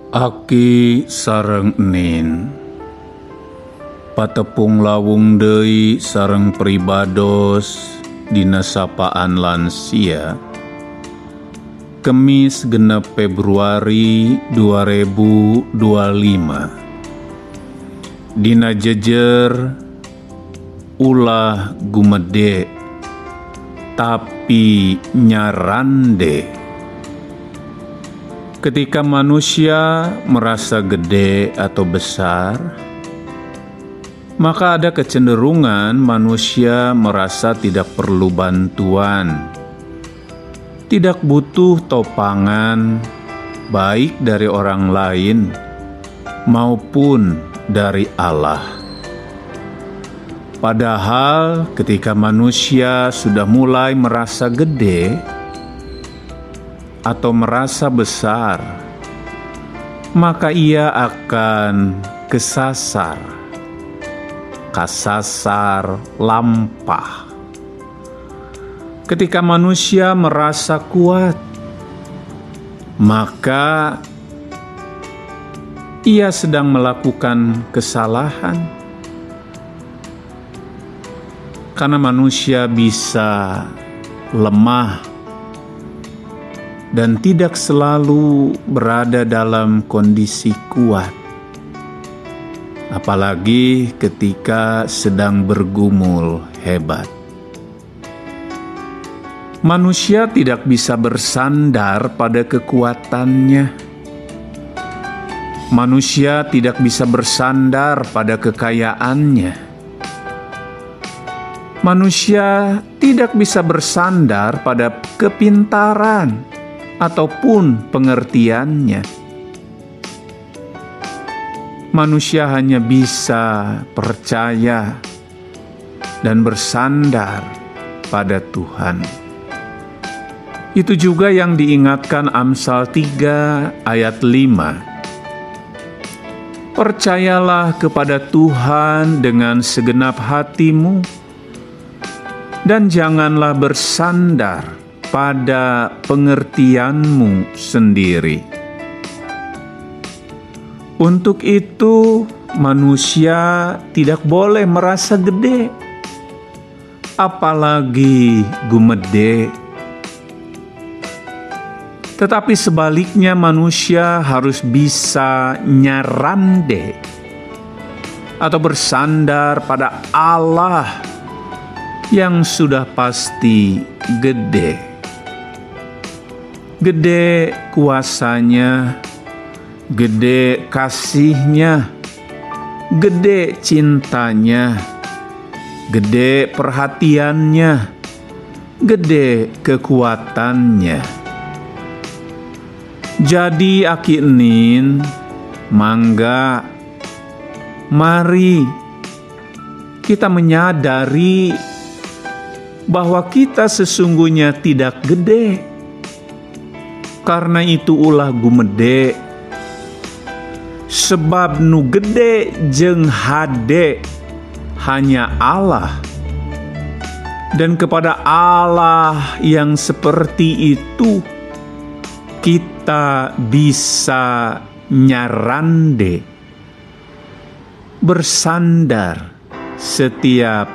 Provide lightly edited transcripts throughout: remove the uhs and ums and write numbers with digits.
Aki sareng Nin patepung lawung deui sareng pribados dina sapaan lansia Kemis genep Februari 2025 dina jejer ulah gumede tapi nyarande. Ketika manusia merasa gede atau besar, maka ada kecenderungan manusia merasa tidak perlu bantuan, tidak butuh topangan, baik dari orang lain maupun dari Allah. Padahal ketika manusia sudah mulai merasa gede atau merasa besar, maka ia akan kesasar lampah. Ketika manusia merasa kuat, maka ia sedang melakukan kesalahan. Karena manusia bisa lemah dan tidak selalu berada dalam kondisi kuat, apalagi ketika sedang bergumul hebat. Manusia tidak bisa bersandar pada kekuatannya. Manusia tidak bisa bersandar pada kekayaannya. Manusia tidak bisa bersandar pada kepintaran ataupun pengertiannya. Manusia hanya bisa percaya dan bersandar pada Tuhan. Itu juga yang diingatkan Amsal 3 ayat 5. Percayalah kepada Tuhan dengan segenap hatimu, dan janganlah bersandar pada pengertianmu sendiri. Untuk itu, manusia tidak boleh merasa gede, apalagi gumede. Tetapi sebaliknya, manusia harus bisa nyarande atau bersandar pada Allah yang sudah pasti gede. Gede kuasanya, gede kasihnya, gede cintanya, gede perhatiannya, gede kekuatannya. Jadi Aki Nin, mangga, mari kita menyadari bahwa kita sesungguhnya tidak gede. Karena itu ulah gumede, sebab nu gede jeung hade hanya Allah. Dan kepada Allah yang seperti itu kita bisa nyarande, bersandar setiap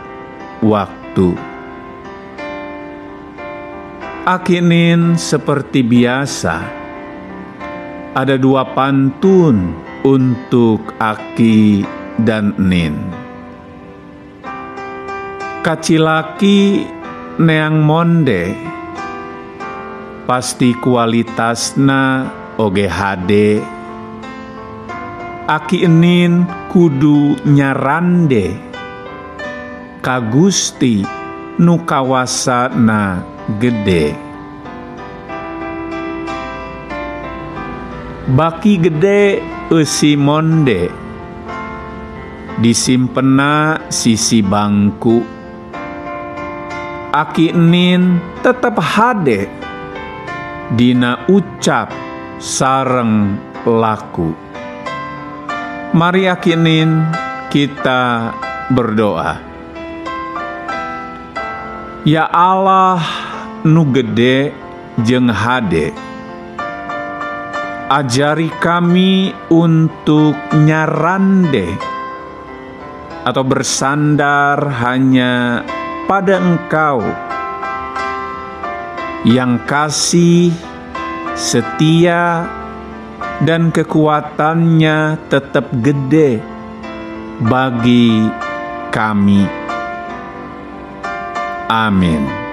waktu. Aki Nin seperti biasa, ada 2 pantun untuk Aki dan Nin. Kacilaki neang monde, pasti kualitasna oge hade. Aki Nin kudu nyarande ka Gusti nu kawasana gede. Baki gede eusi monde, disimpena sisi bangku. Aki Nin tetep hade dina ucap sareng laku. Mari Aki Nin kita berdoa. Ya Allah nu gede jeung hade, Ajari kami untuk nyarande atau bersandar hanya pada Engkau yang kasih, setia, dan kekuatannya tetap gede bagi kami. Amin.